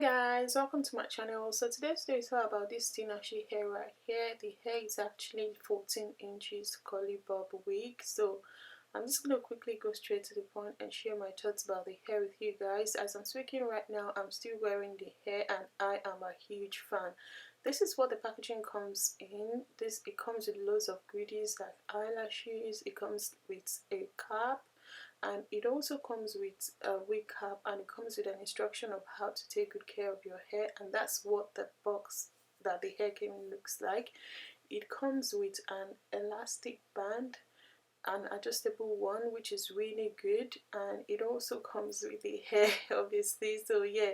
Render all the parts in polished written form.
Guys, welcome to my channel. So today's video is all about this Tinashe hair right here. The hair is actually 14 inches curly bob wig. So I'm just going to quickly go straight to the point and share my thoughts about the hair with you guys. As I'm speaking right now, I'm still wearing the hair and I am a huge fan. This is what the packaging comes in. It comes with loads of goodies like eyelashes. It comes with a cap, and it also comes with a wig cap, and it comes with an instruction of how to take good care of your hair, and that's what the box that the hair came in looks like. It comes with an elastic band, an adjustable one, which is really good, and it also comes with the hair obviously. So yeah,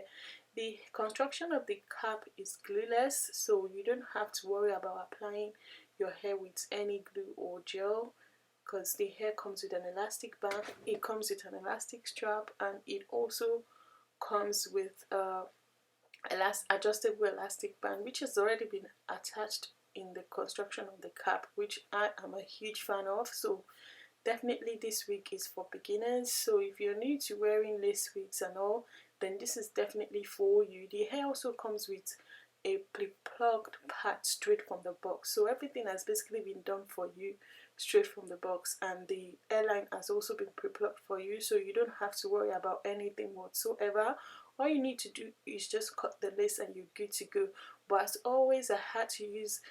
the construction of the cap is glueless, so you don't have to worry about applying your hair with any glue or gel, because the hair comes with an elastic band, it comes with an elastic strap, and it also comes with adjustable elastic band, which has already been attached in the construction of the cap, which I am a huge fan of. So definitely this wig is for beginners. So if you're new to wearing lace wigs and all, then this is definitely for you. The hair also comes with a pre-plugged part straight from the box, so everything has basically been done for you straight from the box, and the airline has also been pre-plugged for you, so you don't have to worry about anything whatsoever. All you need to do is just cut the lace and you're good to go. But as always, I had to use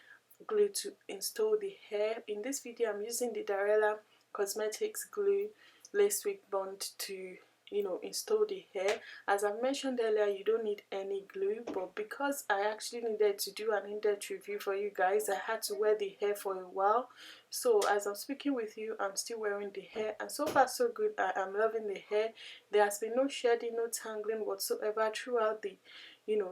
glue to install the hair. In this video, I'm using the Darella Cosmetics glue lace wig bond to install the hair. As I mentioned earlier, you don't need any glue, but because I actually needed to do an in-depth review for you guys, I had to wear the hair for a while. So as I'm speaking with you, I'm still wearing the hair, and so far so good. I am loving the hair. There has been no shedding, no tangling whatsoever throughout the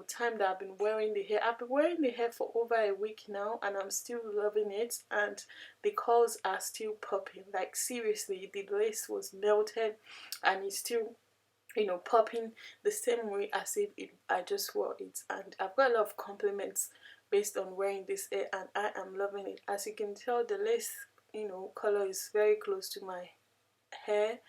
time that I've been wearing the hair. I've been wearing the hair for over a week now, and I'm still loving it, and the curls are still popping. Like seriously, the lace was melted and it's still popping the same way as if I just wore it. And I've got a lot of compliments based on wearing this hair, and I am loving it. As you can tell, the lace color is very close to my hair.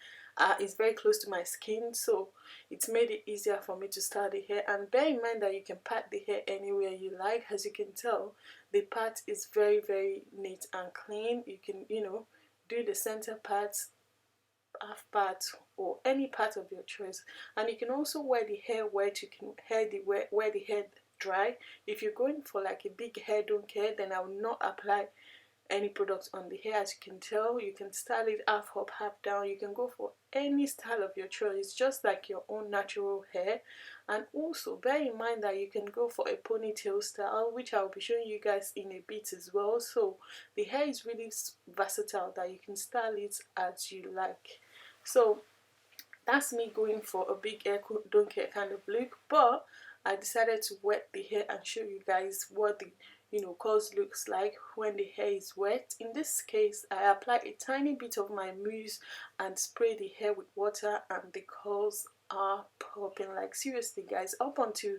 It's very close to my skin, so it's made it easier for me to style the hair. And bear in mind that you can part the hair anywhere you like. As you can tell, the part is very neat and clean. You can do the center part, half part, or any part of your choice. And you can also wear the hair wet. You can wear the hair dry. If you're going for like a big hair don't care, then I will not apply any products on the hair. As you can tell, you can style it half up, half down. You can go for any style of your choice, just like your own natural hair. And also bear in mind that you can go for a ponytail style, which I'll be showing you guys in a bit as well. So the hair is really versatile, that you can style it as you like. So that's me going for a big hair don't care kind of look, but I decided to wet the hair and show you guys what the curls looks like when the hair is wet. In this case, I apply a tiny bit of my mousse and spray the hair with water, and the curls are popping. Like seriously guys, up until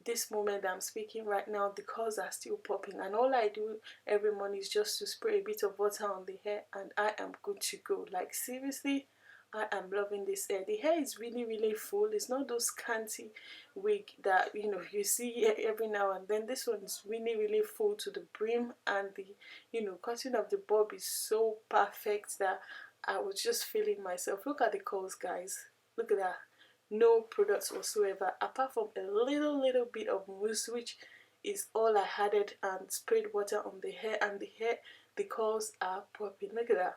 this moment that I'm speaking right now, the curls are still popping, and all I do every morning is just to spray a bit of water on the hair and I am good to go. Like seriously, I am loving this hair. The hair is really full. It's not those scanty wig that you see every now and then. This one is really full to the brim, and the cutting of the bob is so perfect that I was just feeling myself. Look at the curls guys, look at that. No products whatsoever, apart from a little bit of mousse, which is all I added, and sprayed water on the hair, and the curls are popping. Look at that.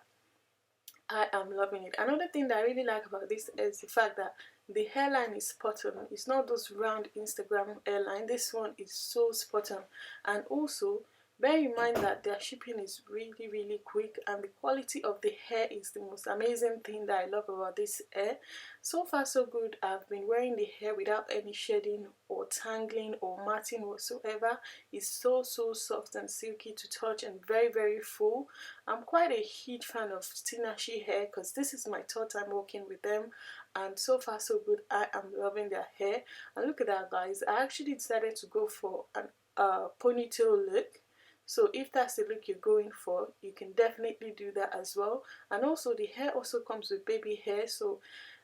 I am loving it. Another thing that I really like about this is the fact that the hairline is spot on. It's not those round Instagram hairline. This one is so spot on. And also bear in mind that their shipping is really quick, and the quality of the hair is the most amazing thing that I love about this hair. So far so good. I've been wearing the hair without any shedding or tangling or matting whatsoever. It's so soft and silky to touch, and very full. I'm quite a huge fan of Tinashe hair, because this is my third time working with them, and so far so good. I am loving their hair. And look at that guys, I actually decided to go for an ponytail look. So if that's the look you're going for, you can definitely do that as well. And also the hair also comes with baby hair, so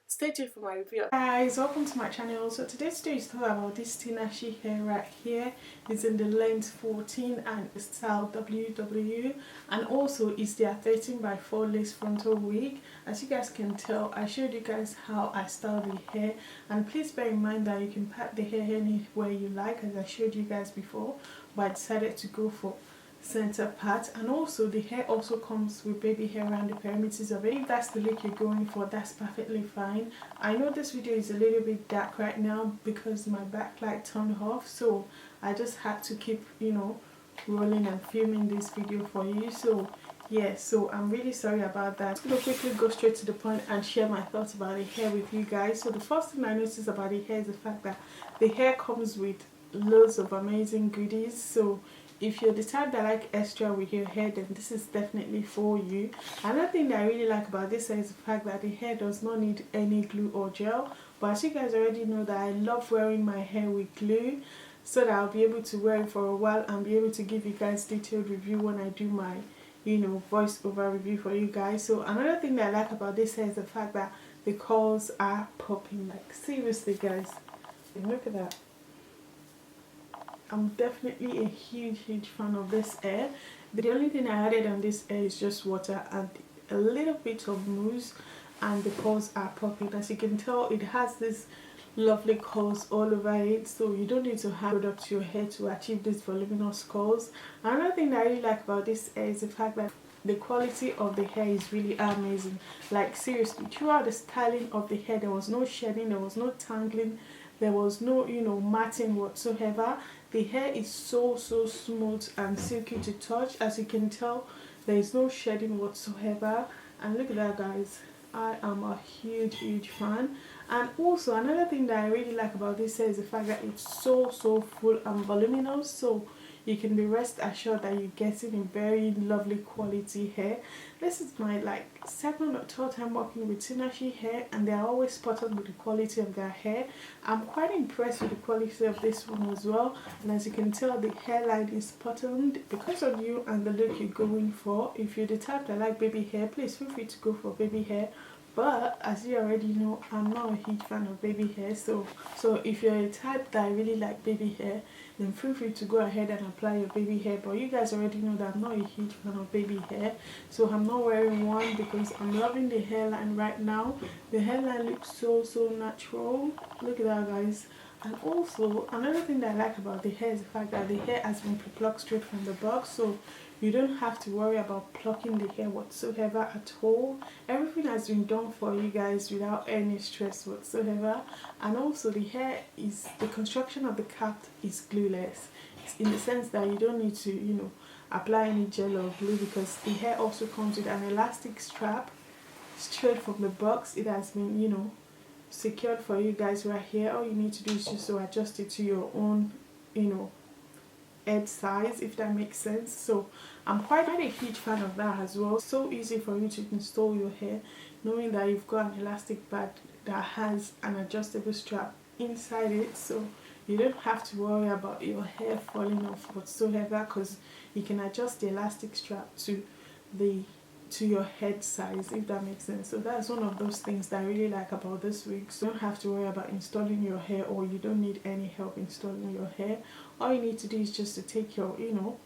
Stay tuned for my review. Guys, welcome to my channel. So today's video is talking about this Tinashe hair right here. It's in the length 14 and it's style WW, and also it's their 13 by 4 lace frontal wig. As you guys can tell, I showed you guys how I style the hair, and please bear in mind that you can pat the hair anywhere you like, as I showed you guys before, but I decided to go for center part. And also the hair also comes with baby hair around the perimeters of it. If that's the look you're going for, that's perfectly fine. I know this video is a little bit dark right now because my backlight turned off, so I just had to keep, you know, rolling and filming this video for you. So yeah, so I'm really sorry about that. I'm gonna quickly go straight to the point and share my thoughts about the hair with you guys. So the first thing I noticed about the hair is the fact that the hair comes with loads of amazing goodies. So if you're the type that like extra with your hair, then this is definitely for you. Another thing that I really like about this is the fact that the hair does not need any glue or gel. But as you guys already know that I love wearing my hair with glue, so that I'll be able to wear it for a while and be able to give you guys detailed review when I do my, you know, voiceover review for you guys. So another thing that I like about this hair is the fact that the curls are popping. Like seriously guys, look at that. I'm definitely a huge fan of this hair. The only thing I added on this hair is just water and a little bit of mousse, and the curls are popping. As you can tell, it has this lovely curls all over it, so you don't need to have product to your hair to achieve this voluminous curls. Another thing that I really like about this hair is the fact that the quality of the hair is really amazing. Like seriously, throughout the styling of the hair, there was no shedding, there was no tangling, there was no, you know, matting whatsoever. The hair is so smooth and silky to touch. As you can tell, there is no shedding whatsoever. And look at that guys, I am a huge fan. And also another thing that I really like about this hair is the fact that it's so full and voluminous, so you can be rest assured that you're getting a very lovely quality hair. This is my like second or third time working with Tinashe hair, and they're always spot on with the quality of their hair. I'm quite impressed with the quality of this one as well, and as you can tell, the hairline is spot on because of you and the look you're going for. If you're the type that like baby hair, please feel free to go for baby hair. But as you already know, I'm not a huge fan of baby hair, so if you're a type that really like baby hair, then feel free to go ahead and apply your baby hair. But you guys already know that I'm not a huge fan of baby hair, so I'm not wearing one because I'm loving the hairline right now. The hairline looks so natural. Look at that guys. And also another thing that I like about the hair is the fact that the hair has been plucked straight from the box, so you don't have to worry about plucking the hair whatsoever at all. Everything has been done for you guys without any stress whatsoever. And also the hair is, the construction of the cap is glueless. It's in the sense that you don't need to, you know, apply any gel or glue, because the hair also comes with an elastic strap straight from the box. It has been, you know, secured for you guys right here. All you need to do is just to adjust it to your own, you know, head size, if that makes sense. So I'm quite a huge fan of that as well. So easy for you to install your hair, knowing that you've got an elastic pad that has an adjustable strap inside it, so you don't have to worry about your hair falling off whatsoever, because you can adjust the elastic strap to your head size, if that makes sense. So that's one of those things that I really like about this wig. So you don't have to worry about installing your hair, or you don't need any help installing your hair. All you need to do is just to take your, you know,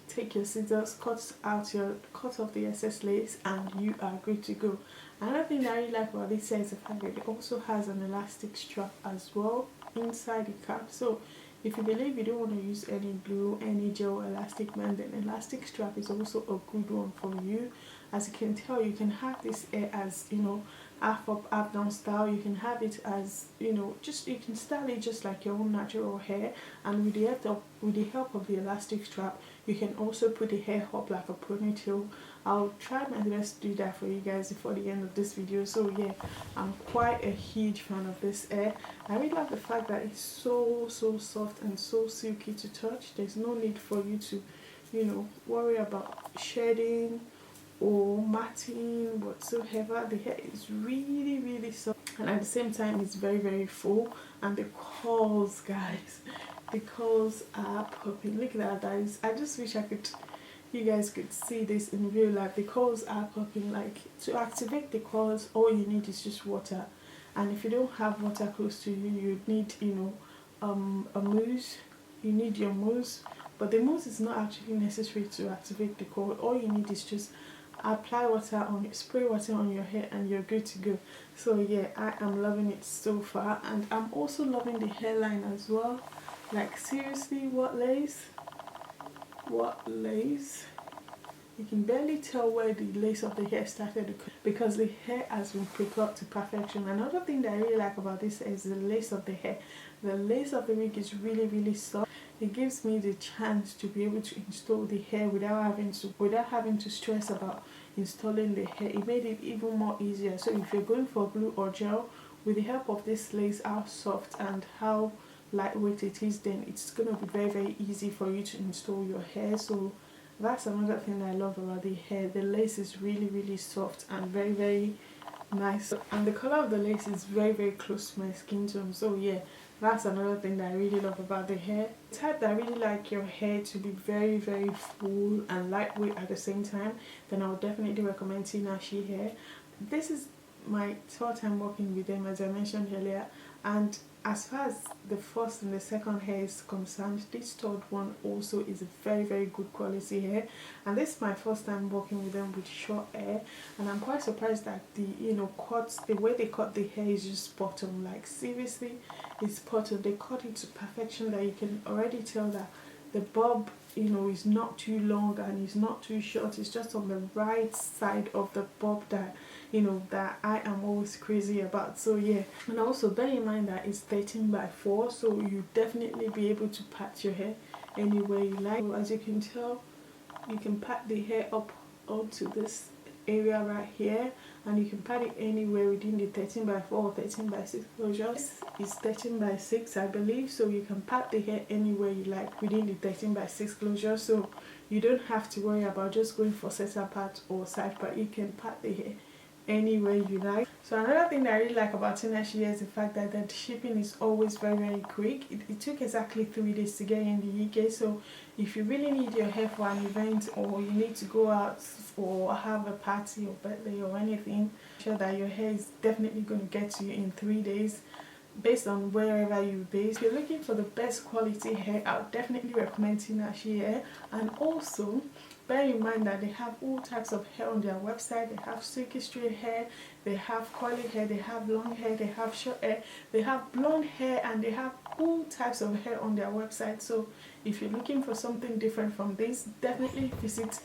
take your scissors, cut off the excess lace, and you are good to go. Another thing that I really like about this hair is the fact that it also has an elastic strap as well inside the cap. So if you believe you don't want to use any glue, any gel, elastic band, then elastic strap is also a good one for you. As you can tell, you can have this hair as, you know, half up, half down style. You can have it as, you know, just, you can style it just like your own natural hair. And with the help of the elastic strap, you can also put the hair up like a ponytail. I'll try my best to do that for you guys before the end of this video. So yeah, I'm quite a huge fan of this hair. I really like the fact that it's so soft and so silky to touch. There's no need for you to, you know, worry about shedding or matting whatsoever. The hair is really soft, and at the same time it's very full. And the curls, guys, the curls are popping. Look at that guys. I just wish you guys could see this in real life. The curls are popping. Like, to activate the curls, all you need is just water. and if you don't have water close to you, you need, you know, a mousse. You need your mousse, but the mousse is not actually necessary to activate the coil. All you need is just apply water on, spray water on your hair, and you're good to go. So yeah, I am loving it so far, and I'm also loving the hairline as well. Like seriously, what lace? What lace? You can barely tell where the lace of the hair started because the hair has been pre-plucked to perfection. Another thing that I really like about this is the lace of the hair. The lace of the wig is really soft. It gives me the chance to be able to install the hair without having to stress about installing the hair. It made it even more easier. So if you're going for glue or gel, with the help of this lace, how soft and how lightweight it is, then it's gonna be very easy for you to install your hair. So that's another thing I love about the hair. The lace is really soft and very nice, and the color of the lace is very close to my skin tone. So yeah, that's another thing that I really love about the hair. The type that I really like your hair to be very full and lightweight at the same time, then I would definitely recommend Tinashe hair. This is my third time working with them, as I mentioned earlier, and as far as the first and the second hair is concerned, this third one also is a very good quality hair. And this is my first time working with them with short hair, and I'm quite surprised that the, you know, cuts, the way they cut the hair is just spot on. Like seriously, it's spot on. They cut it to perfection that you can already tell that the bob, you know, is not too long and it's not too short. It's just on the right side of the bob that, you know, that I am always crazy about. So yeah, and also bear in mind that it's 13×4, so you definitely be able to pat your hair anywhere you like. So as you can tell, you can pat the hair up onto this area right here, and you can pat it anywhere within the 13×4 or 13×6 closure. This is 13×6, I believe, so you can pat the hair anywhere you like within the 13×6 closure. So you don't have to worry about just going for center part or side part. You can pat the hair anywhere you like. So another thing that I really like about Tinashe is the fact that the shipping is always very quick. It took exactly 3 days to get in the UK. So if you really need your hair for an event, or you need to go out or have a party or birthday or anything, sure that your hair is definitely going to get to you in 3 days based on wherever you're based. If you're looking for the best quality hair, I would definitely recommend Tinashe hair. And also bear in mind that they have all types of hair on their website. They have silky straight hair, they have curly hair, they have long hair, they have short hair, they have blonde hair, and they have all types of hair on their website. So if you're looking for something different from this, definitely visit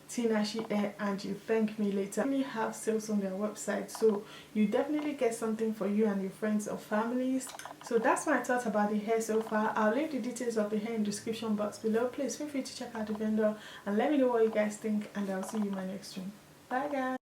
Tinashe hair and you thank me later. They really have sales on their website, so you definitely get something for you and your friends or families. So that's my thoughts about the hair so far. I'll leave the details of the hair in the description box below. Please feel free to check out the vendor and let me know what you guys think, and I'll see you in my next stream. Bye guys.